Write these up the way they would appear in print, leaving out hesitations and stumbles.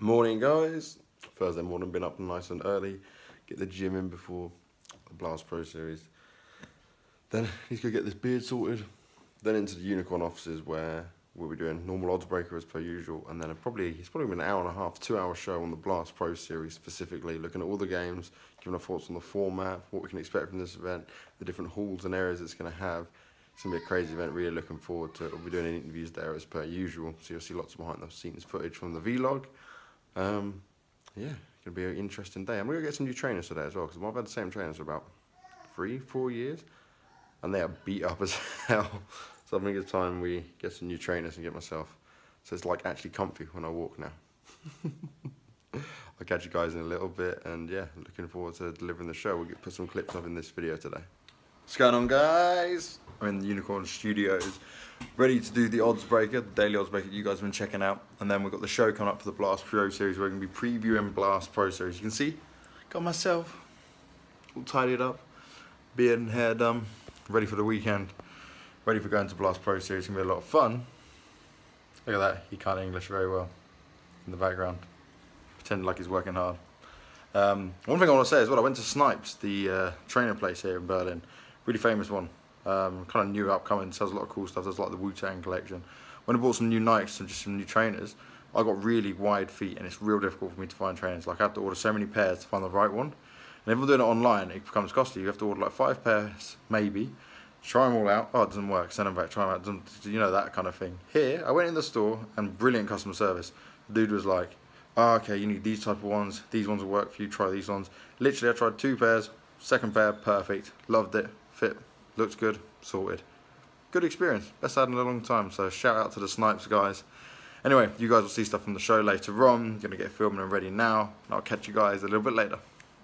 Morning, guys. Thursday morning, been up nice and early. Get the gym in before the Blast Pro Series. Then he's gonna get this beard sorted. Then into the Unicorn offices where we'll be doing normal odds breaker as per usual. And then it's probably been an hour and a half, 2 hour show on the Blast Pro Series specifically, looking at all the games, giving our thoughts on the format, what we can expect from this event, the different halls and areas it's gonna have. It's going to be a crazy event, really looking forward to it. We'll be doing interviews there as per usual, so you'll see lots of behind the scenes footage from the vlog. Yeah, it's going to be an interesting day. I'm going to get some new trainers today as well, because I've had the same trainers for about 3-4 years, and they are beat up as hell. So I think it's time we get some new trainers and get myself, so it's like actually comfy when I walk now. I'll catch you guys in a little bit, and yeah, looking forward to delivering the show. We'll put some clips up in this video today. What's going on, guys? I'm in the Unicorn Studios, ready to do the odds breaker, the daily odds breaker you guys have been checking out. And then we've got the show coming up for the Blast Pro Series. We're going to be previewing Blast Pro Series. You can see, got myself all tidied up, beard and hair done, ready for the weekend, ready for going to Blast Pro Series. It's going to be a lot of fun. Look at that, he can't English very well in the background, pretending like he's working hard. One thing I want to say as well, I went to Snipes, the trainer place here in Berlin. Really famous one, kind of new upcoming, sells a lot of cool stuff. There's like the Wu-Tang collection. When I bought some new Nikes and just some new trainers, I got really wide feet and it's real difficult for me to find trainers. Like I have to order so many pairs to find the right one. And if I'm doing it online, it becomes costly. You have to order like 5 pairs, maybe. Try them all out. Oh, it doesn't work. Send them back, try them out. Doesn't, you know, that kind of thing. Here, I went in the store and brilliant customer service. The dude was like, oh, okay, you need these type of ones. These ones will work for you. Try these ones. Literally, I tried 2 pairs. Second pair, perfect. Loved it. Fit, looks good, sorted. Good experience, best I had in a long time, so shout out to the Snipes guys. Anyway, you guys will see stuff from the show later on. Gonna get filming and ready now, and I'll catch you guys a little bit later.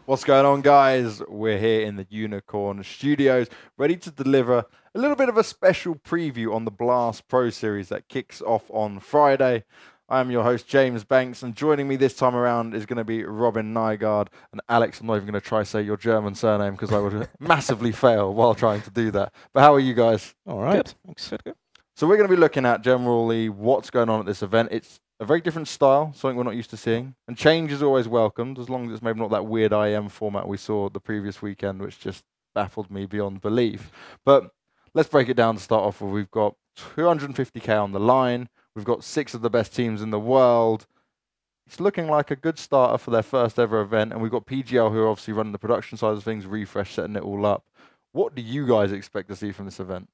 What's going on, guys? We're here in the Unicorn Studios, ready to deliver a little bit of a special preview on the Blast Pro Series that kicks off on Friday. I'm your host, James Banks, and joining me this time around is going to be Robin Nygaard. And Alex, I'm not even going to try to say your German surname because I would massively fail while trying to do that. But how are you guys? All right. Good. Thanks. Good. So we're going to be looking at generally what's going on at this event. It's a very different style, something we're not used to seeing. And change is always welcomed, as long as it's maybe not that weird IM format we saw the previous weekend, which just baffled me beyond belief. But let's break it down to start off with. We've got 250k on the line. We've got 6 of the best teams in the world. It's looking like a good starter for their first ever event. And we've got PGL, who are obviously running the production side of things, Refresh setting it all up. What do you guys expect to see from this event?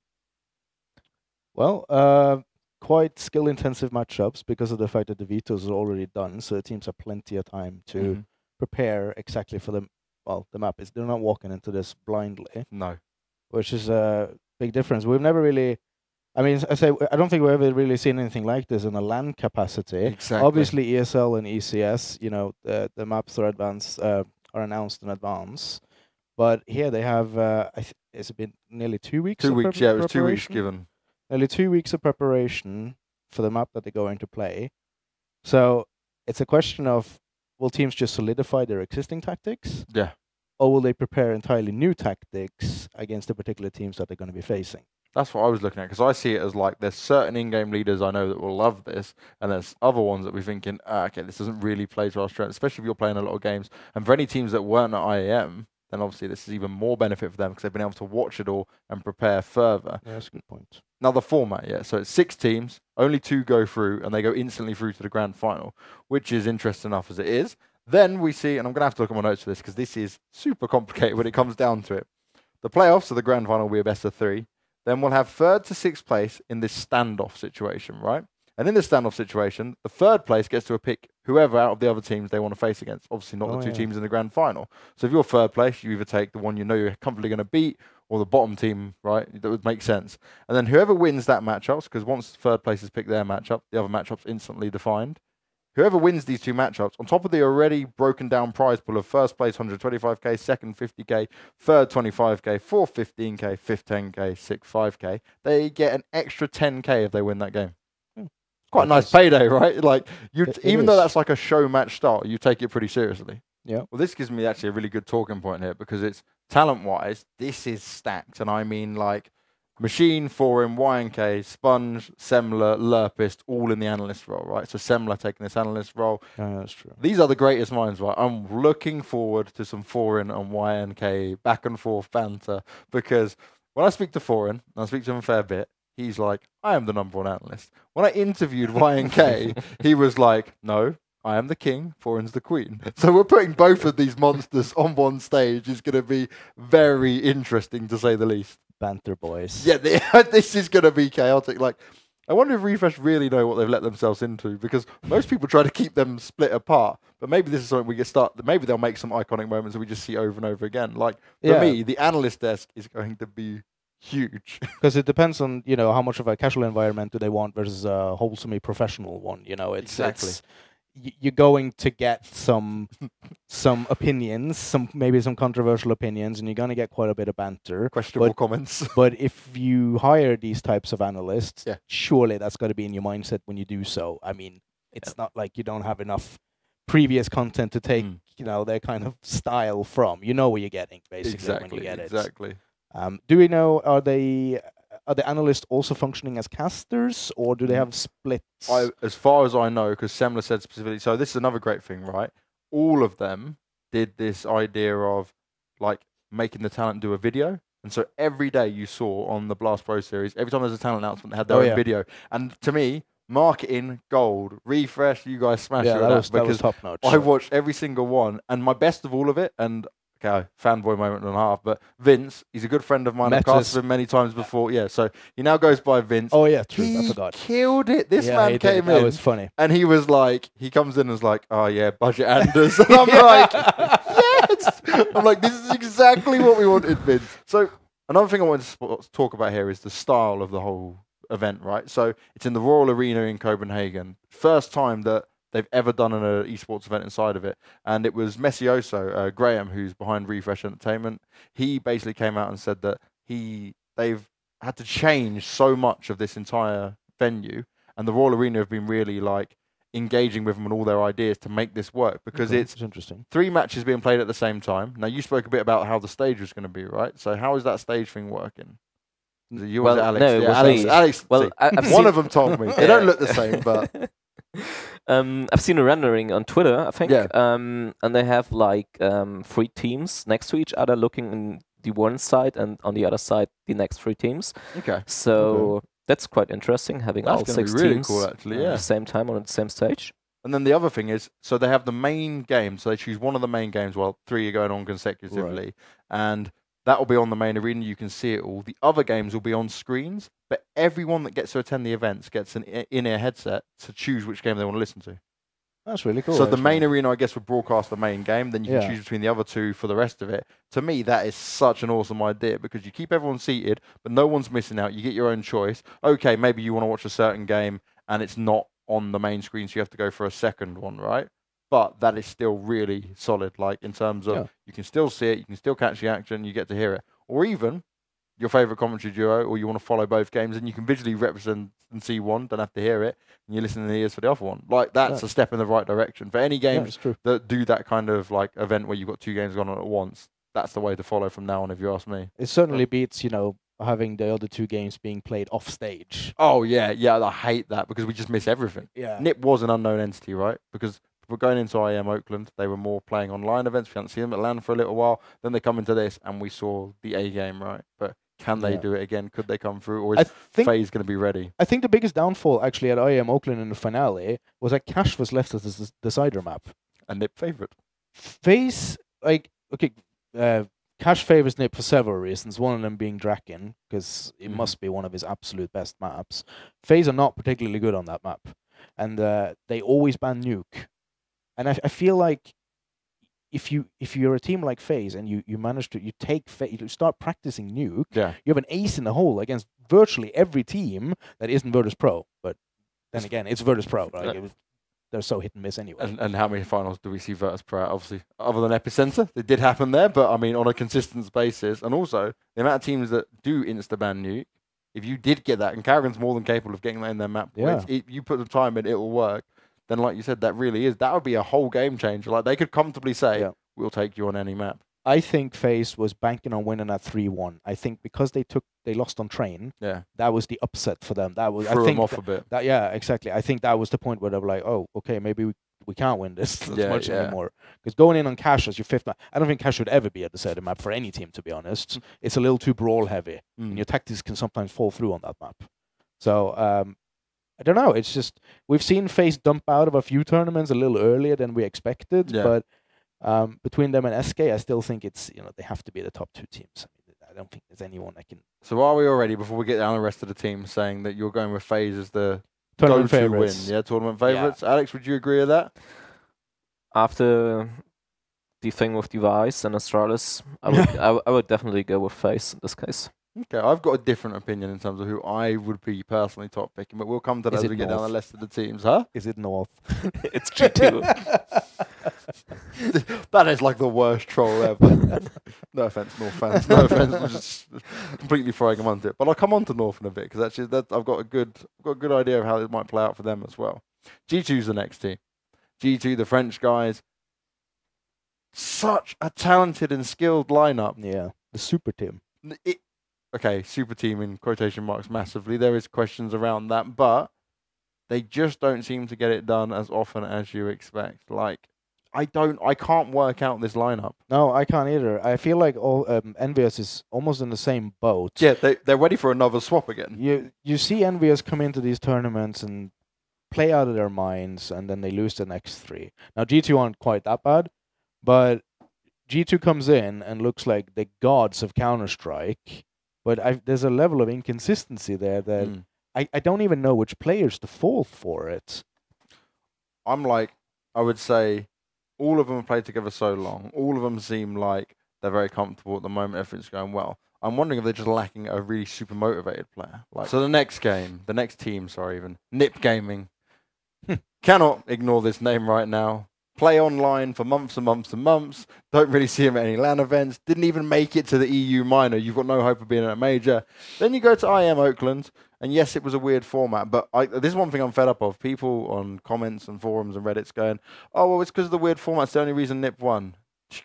Well, quite skill-intensive matchups because of the fact that the vetoes are already done, so the teams have plenty of time to prepare exactly for the map. They're not walking into this blindly. No. Which is a big difference. We've never really... I mean, I don't think we've ever really seen anything like this in a LAN capacity. Exactly. Obviously, ESL and ECS, you know, the maps are announced in advance. But here they have, it's been nearly 2 weeks. 2 weeks, yeah, it was 2 weeks given. Nearly 2 weeks of preparation for the map that they're going to play. So it's a question of, will teams just solidify their existing tactics? Yeah. Or will they prepare entirely new tactics against the particular teams that they're going to be facing? That's what I was looking at, because I see it as like there's certain in-game leaders I know that will love this, and there's other ones that we're thinking, okay, this doesn't really play to our strength, especially if you're playing a lot of games. And for any teams that weren't at IAM, then obviously this is even more benefit for them because they've been able to watch it all and prepare further. Yeah, that's a good point. Now the format, yeah, so it's 6 teams, only 2 go through, and they go instantly through to the grand final, which is interesting enough as it is. Then we see, and I'm going to have to look at my notes for this because this is super complicated when it comes down to it. The playoffs, so the grand final, will be a best of 3. Then we'll have 3rd to 6th place in this standoff situation, right? And in this standoff situation, the 3rd place gets to pick whoever out of the other teams they want to face against. Obviously not the 2 teams in the grand final. So if you're 3rd place, you either take the one you know you're comfortably going to beat or the bottom team, right? That would make sense. And then whoever wins that matchups, because once 3rd place has picked their matchup, the other matchup's instantly defined. Whoever wins these 2 matchups, on top of the already broken down prize pool of 1st place 125k, 2nd 50k, 3rd 25k, 4th 15k, 5th 10k, 6th 5k, they get an extra 10k if they win that game. Quite a nice payday, right? Like even though that's like a show match start, you take it pretty seriously. Yeah. Well, this gives me actually a really good talking point here because it's talent-wise, this is stacked, and I mean like Machine, Foreign, YNK, Sponge, Semler, Lurpist, all in the analyst role, right? So Semler taking this analyst role. Yeah, that's true. These are the greatest minds, right? I'm looking forward to some Foreign and YNK back and forth banter, because when I speak to Foreign, and I speak to him a fair bit, he's like, I am the #1 analyst. When I interviewed YNK, he was like, no, I am the king, Foreign's the queen. So we're putting both of these monsters on one stage. Is going to be very interesting, to say the least. Banter boys. Yeah, this is going to be chaotic. Like, I wonder if Refresh really know what they've let themselves into, because most people try to keep them split apart. But maybe this is something we get started. Maybe they'll make some iconic moments that we just see over and over again. Like, for me, the analyst desk is going to be huge. Because it depends on, you know, how much of a casual environment do they want versus a wholesomely professional one. You know, Exactly. You're going to get some opinions, maybe some controversial opinions, and you're going to get quite a bit of banter. Questionable comments. But if you hire these types of analysts, surely that's got to be in your mindset when you do so. I mean, it's not like you don't have enough previous content to take, you know, their kind of style from. You know what you're getting, basically, when you get it. Exactly. Do we know, are the analysts also functioning as casters, or do they have splits? As far as I know, because Semler said specifically, so this is another great thing, right? All of them did this idea of like making the talent do a video. And so every day you saw on the Blast Pro series, every time there's a talent announcement, they had their own video. And to me, marketing gold. Refresh, you guys smashed it. That was top notch. I watched every single one, and my best of all of it, and okay, fanboy moment and a half, but Vince, he's a good friend of mine. I've cast with him many times before. Yeah, so he now goes by Vince. Oh yeah, true. I forgot. Killed it. This man came in. That was funny. And he was like, he comes in and is like, oh yeah, budget Anders. And I'm like, yes. I'm like, this is exactly what we wanted, Vince. So another thing I wanted to talk about here is the style of the whole event, right? So it's in the Royal Arena in Copenhagen. First time that they've ever done an esports event inside of it. And it was Messioso, Graham, who's behind Refresh Entertainment. He basically came out and said that they've had to change so much of this entire venue, and the Royal Arena have been really like engaging with them on all their ideas to make this work, because it's interesting. 3 matches being played at the same time. Now, you spoke a bit about how the stage was going to be, right? So how is that stage thing working? Well, Alex? no, it was Alex. well, one of them told me. They don't look the same, but... I've seen a rendering on Twitter, I think, and they have like 3 teams next to each other looking in the one side, and on the other side the next 3 teams. Okay. So that's quite interesting, having all 6 really teams cool, actually, at the same time on the same stage. And then the other thing is, so they have the main game, so they choose one of the main games, well, 3 are going on consecutively, and that will be on the main arena. You can see it all. The other games will be on screens, but everyone that gets to attend the events gets an in-ear headset to choose which game they want to listen to. That's really cool. So the main arena, I guess, would broadcast the main game. Then you can choose between the other 2 for the rest of it. To me, that is such an awesome idea, because you keep everyone seated, but no one's missing out. You get your own choice. Okay, maybe you want to watch a certain game, and it's not on the main screen, so you have to go for a second one, right? But that is still really solid, like in terms of you can still see it, you can still catch the action, you get to hear it. Or even your favorite commentary duo, or you want to follow both games, and you can visually represent and see one, don't have to hear it, and you listen in the ears for the other one. Like, that's a step in the right direction. For any games that do that kind of like event where you've got 2 games going on at once, that's the way to follow from now on, if you ask me. It certainly beats, you know, having the other 2 games being played off stage. Oh yeah, I hate that, because we just miss everything. Yeah. NIP was an unknown entity, right? Because we're going into IEM Oakland, they were more playing online events. We hadn't seen them at LAN for a little while. Then they come into this, and we saw the A game, right? But can they do it again? Could they come through? Or is FaZe going to be ready? I think the biggest downfall, actually, at IEM Oakland in the finale was that Cash was left as the decider map. A NIP favorite. FaZe, like, okay, Cash favors NIP for several reasons, one of them being Draken, because it must be one of his absolute best maps. FaZe are not particularly good on that map, and they always ban Nuke. And I feel like if you're a team like FaZe and you manage to you start practicing Nuke, you have an ace in the hole against virtually every team that isn't Virtus Pro. But then again, it's Virtus Pro. Right? They're so hit and miss anyway. And how many finals do we see Virtus Pro? Obviously, other than Epicenter, it did happen there, but I mean on a consistent basis. And also the amount of teams that do insta-ban Nuke. If you did get that, and Karrigan's more than capable of getting that in their map, if you put the time in, it will work. Then, like you said, that would be a whole game changer. Like, they could comfortably say, we'll take you on any map. I think FaZe was banking on winning at 3-1. I think because they lost on train. Yeah. That was the upset for them. That was Threw them off a bit. Yeah, exactly. I think that was the point where they were like, oh, okay, maybe we can't win this much anymore. Because going in on Cash as your fifth man, I don't think Cash should ever be at the center map for any team, to be honest. It's a little too brawl heavy, and your tactics can sometimes fall through on that map. So I don't know. It's just we've seen FaZe dump out of a few tournaments a little earlier than we expected, but. Between them and SK, I still think it's they have to be the top 2 teams. I don't think there's anyone that can. So are we already, before we get down the rest of the team, saying that you're going with FaZe as the tournament go-to favorites? Win? Yeah, tournament favorites. Yeah. Alex, would you agree with that? After the thing with Device and Astralis, I would definitely go with FaZe in this case. Okay, I've got a different opinion in terms of who I would be personally top picking, but we'll come to that as we get down the rest of the teams, huh? Is it North? It's G2. That is like the worst troll ever. No offense, North fans. No offense. I'm just completely throwing them onto it. But I'll come on to North in a bit because actually I've got a good idea of how it might play out for them as well. G2's the next team. G2, the French guys. Such a talented and skilled lineup. Yeah, the super team. Okay, super team in quotation marks massively. There is questions around that, but they just don't seem to get it done as often as you expect. Like, I can't work out this lineup. No, I can't either. I feel like all Envious is almost in the same boat. Yeah, they're ready for another swap again. You see Envious come into these tournaments and play out of their minds, and then they lose the next 3. Now, G2 aren't quite that bad, but G2 comes in and looks like the gods of Counter-Strike. But there's a level of inconsistency there that I don't even know which players to fault for it. I would say all of them have played together so long. All of them seem like they're very comfortable at the moment. Everything's going well. I'm wondering if they're just lacking a really super motivated player. So the next team, Nip Gaming. Cannot ignore this name right now. Play online for months and months and months. Don't really see him at any LAN events. Didn't even make it to the EU minor. You've got no hope of being at a major. Then you go to IM Oakland, and yes, it was a weird format, but this is one thing I'm fed up of. People on comments and forums and Reddits going, oh, well, it's because of the weird format. It's the only reason Nip won.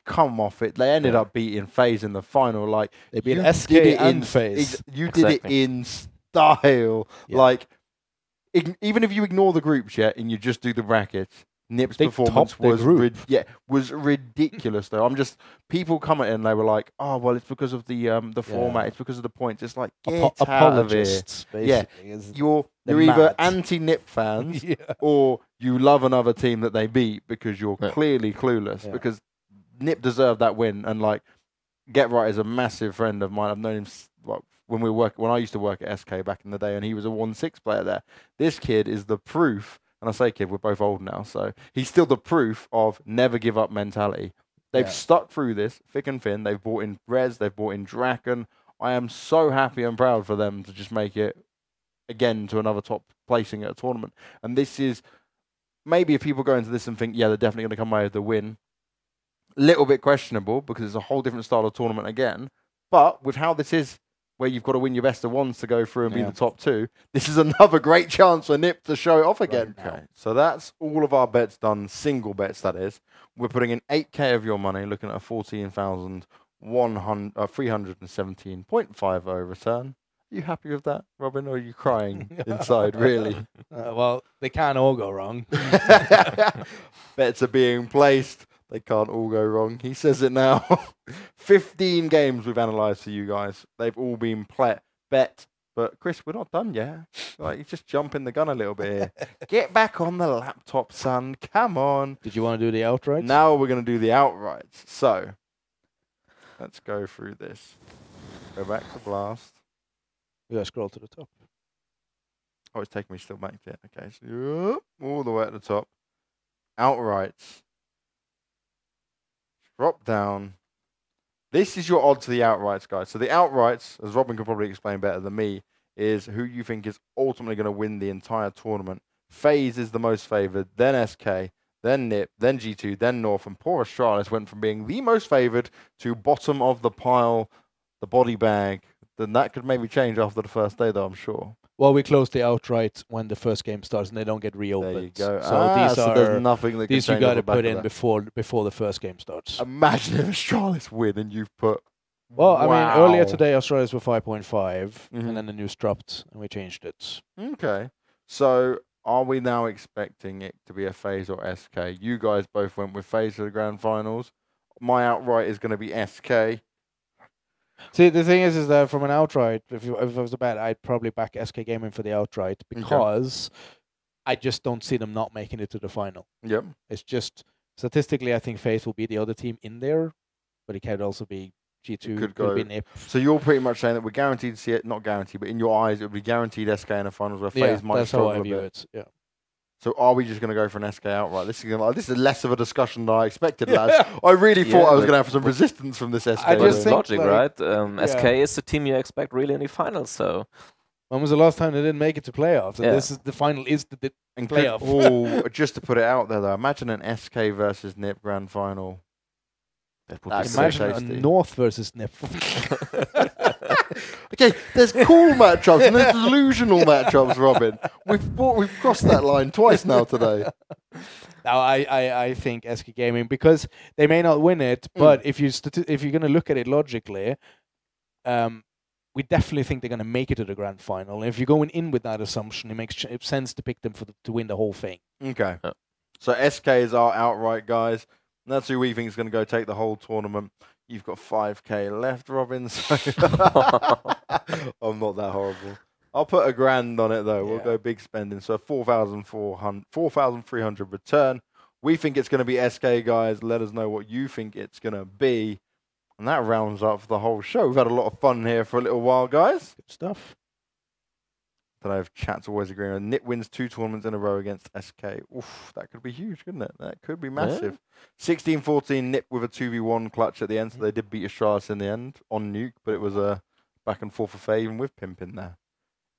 Come off it. They ended up beating FaZe in the final. Like, they beat SK and FaZe. You did it in style. Yeah. Like, even if you ignore the groups yet and you just do the brackets, Nip's performance was ridiculous though. People commenting and they were like, oh well, it's because of the format, it's because of the points. It's like, get out of here. Yeah, you're either anti-Nip fans or you love another team that they beat because you're clearly clueless. Because Nip deserved that win, and like Get Right is a massive friend of mine. I've known him when I used to work at SK back in the day, and he was a 1-6 player there. This kid is the proof. And I say kid, we're both old now, so he's still the proof of never give up mentality. They've stuck through this, thick and thin. They've brought in Rez, they've brought in Draken. I am so happy and proud for them to just make it, again, to another top placing at a tournament. And this is, maybe if people go into this and think, yeah, they're definitely going to come away with the win, little bit questionable because it's a whole different style of tournament again. But with how this is, where you've got to win your best of ones to go through and be the top 2. This is another great chance for Nip to show it off again. Right, okay, so that's all of our bets done, single bets that is. We're putting in 8k of your money, looking at a 14,317.50 return. Are you happy with that, Robin, or are you crying inside, really? Well, they can't all go wrong. Bets are being placed. They can't all go wrong. He says it now. 15 games we've analysed for you guys. They've all been bet. But, Chris, we're not done yet. Like, you just jumping the gun a little bit here. Get back on the laptop, son. Come on. Did you want to do the outrights? Now we're going to do the outrights. So, let's go through this. Go back to Blast. We got to scroll to the top. Oh, it's taking me still back to it. Okay, so all the way at the top. Outrights. Drop down. This is your odds to the outrights, guys. So the outrights, as Robin could probably explain better than me, is who you think is ultimately going to win the entire tournament. FaZe is the most favoured, then SK, then Nip, then G2, then North, and poor Astralis went from being the most favoured to bottom of the pile, the body bag. Then that could maybe change after the first day, though, I'm sure. Well, we close the outright when the first game starts, and they don't get reopened. There you go. So so there's nothing that can these you change got off to the back put of in that. before the first game starts. Imagine if Australis win and you've put. Well, I mean, earlier Wow. today Australia's were 5.5, Mhm. and then the news dropped, and we changed it. Okay. So are we now expecting it to be a FaZe or SK? You guys both went with FaZe for the grand finals. My outright is going to be SK. See, the thing is that from an outright, if it was a bet, I'd probably back SK Gaming for the outright because I just don't see them not making it to the final. Yep. It's just statistically, I think FaZe will be the other team in there, but it could also be G2, could be NIP. So you're pretty much saying that we're guaranteed to see it, not guaranteed, but in your eyes, it would be guaranteed SK in the finals where FaZe might that's struggle how I a view bit. it. Yeah. So are we just going to go for an SK outright? This is less of a discussion than I expected, lads. I really thought I was going to have some resistance from this SK. I just It's think, logic, right? SK is the team you expect really in the finals, so... When was the last time they didn't make it to playoffs? And this is the final is the playoff. Oh, just to put it out there, though, imagine an SK versus NIP grand final. That's Imagine so a tasty. North versus NIP. Okay, there's cool matchups and there's delusional matchups, Robin. We've crossed that line twice now today. Now, I think SK Gaming, because they may not win it, but if you're going to look at it logically, we definitely think they're going to make it to the grand final. And if you're going in with that assumption, it makes sense to pick them to win the whole thing. Okay. So SK is our outright, guys. And that's who we think is going to go take the whole tournament. You've got 5k left, Robin. So I'm not that horrible. I'll put $1,000 on it, though. We'll go big spending. So 4,300 return. We think it's going to be SK, guys. Let us know what you think it's going to be. And that rounds up the whole show. We've had a lot of fun here for a little while, guys. Good stuff. Don't know if chat's always agreeing on. NIP wins 2 tournaments in a row against SK. Oof, that could be huge, couldn't it? That could be massive. 16-14 NIP with a 2v1 clutch at the end. So they did beat Astralis in the end on Nuke, but it was a back and forth affair even with Pimp in there.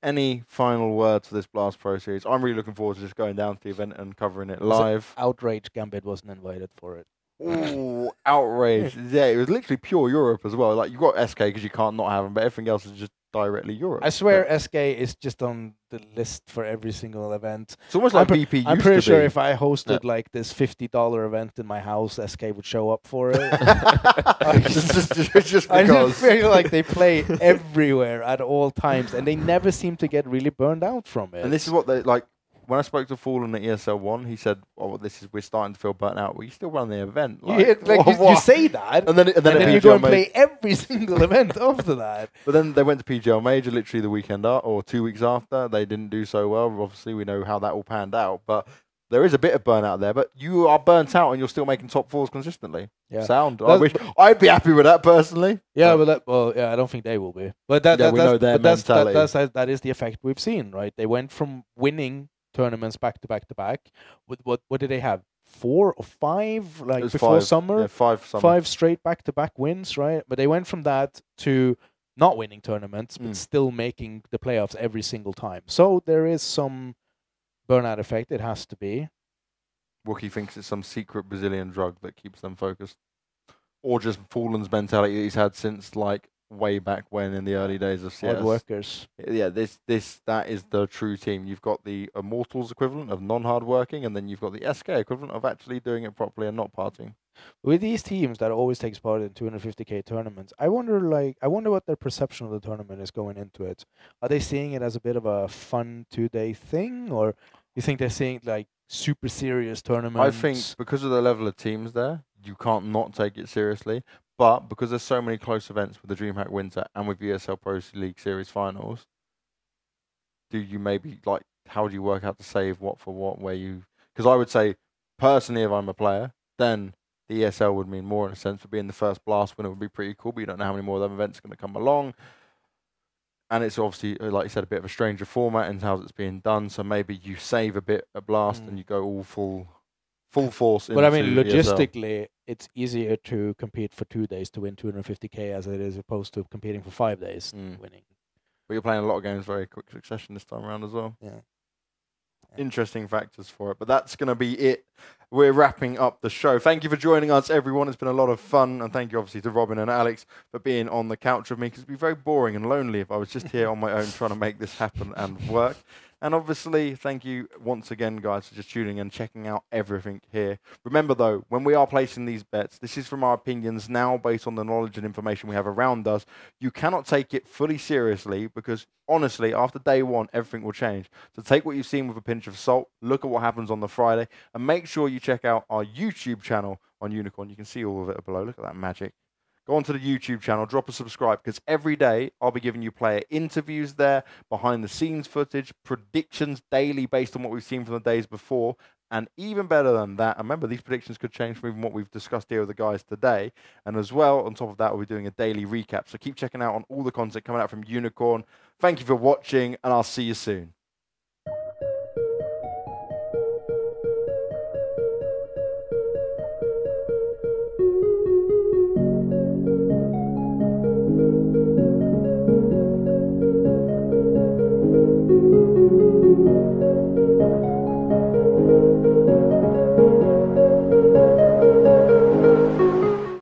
Any final words for this Blast Pro series? I'm really looking forward to just going down to the event and covering it live. Outrage Gambit wasn't invited for it. Ooh, outrage. Yeah, it was literally pure Europe as well. Like, you got SK because you can't not have them, but everything else is just directly Europe. I swear SK is just on the list for every single event. It's almost like BP used I'm pretty to sure be. if I hosted like this $50 event in my house, SK would show up for it. just I because. just feel like they play everywhere at all times, and they never seem to get really burned out from it. And this is what they like. When I spoke to Fallen at ESL 1, he said, "Oh, we're starting to feel burnt out." Well, you still run the event. You say that, and then you go and play every single event after that. But then they went to PGL Major literally the weekend or 2 weeks after. They didn't do so well. Obviously, we know how that all panned out. But there is a bit of burnout there. But you are burnt out and you're still making top 4s consistently. Yeah. Sound. I'd be happy with that personally. Yeah, but I don't think they will be. But that is the effect we've seen, right? They went from winning tournaments back to back to back. What did they have? 4 or 5 like before summer? Yeah, 5 summer. 5 straight back to back wins, right? But they went from that to not winning tournaments, but still making the playoffs every single time. So there is some burnout effect. It has to be. Wookie thinks it's some secret Brazilian drug that keeps them focused, or just Fallen's mentality that he's had since like way back when in the early days of CS. Hard workers. Yeah, that is the true team. You've got the Immortals equivalent of non-hard working, and then you've got the SK equivalent of actually doing it properly and not partying. With these teams that always takes part in 250k tournaments, I wonder what their perception of the tournament is going into it. Are they seeing it as a bit of a fun 2-day thing, or you think they're seeing like super serious tournaments? I think because of the level of teams there, you can't not take it seriously. But because there's so many close events with the DreamHack Winter and with ESL Pro League Series finals, do you maybe like how do you work out to save what for what? Because I would say personally, if I'm a player, then the ESL would mean more in a sense. For being the first Blast winner would be pretty cool, but you don't know how many more of them events are going to come along. And it's obviously, like you said, a bit of a stranger format in how it's being done. So maybe you save a bit at Blast and you go all full force. But I mean, into logistically, it's easier to compete for 2 days to win 250k as it is opposed to competing for 5 days winning. But you're playing a lot of games very quick succession this time around as well. Yeah. interesting factors for it. But that's going to be it. We're wrapping up the show. Thank you for joining us, everyone. It's been a lot of fun. And thank you, obviously, to Robin and Alex for being on the couch with me, because it'd be very boring and lonely if I was just here on my own trying to make this happen and work. And obviously, thank you once again, guys, for just tuning in, checking out everything here. Remember, though, when we are placing these bets, this is from our opinions now based on the knowledge and information we have around us. You cannot take it fully seriously because, honestly, after day one, everything will change. So take what you've seen with a pinch of salt, look at what happens on the Friday, and make sure you check out our YouTube channel on Unicorn. You can see all of it below. Look at that magic. Go onto the YouTube channel, drop a subscribe, because every day I'll be giving you player interviews there, behind the scenes footage, predictions daily based on what we've seen from the days before, and even better than that, and remember, these predictions could change from even what we've discussed here with the guys today, and as well, on top of that, we'll be doing a daily recap, so keep checking out on all the content coming out from Unicorn. Thank you for watching, and I'll see you soon.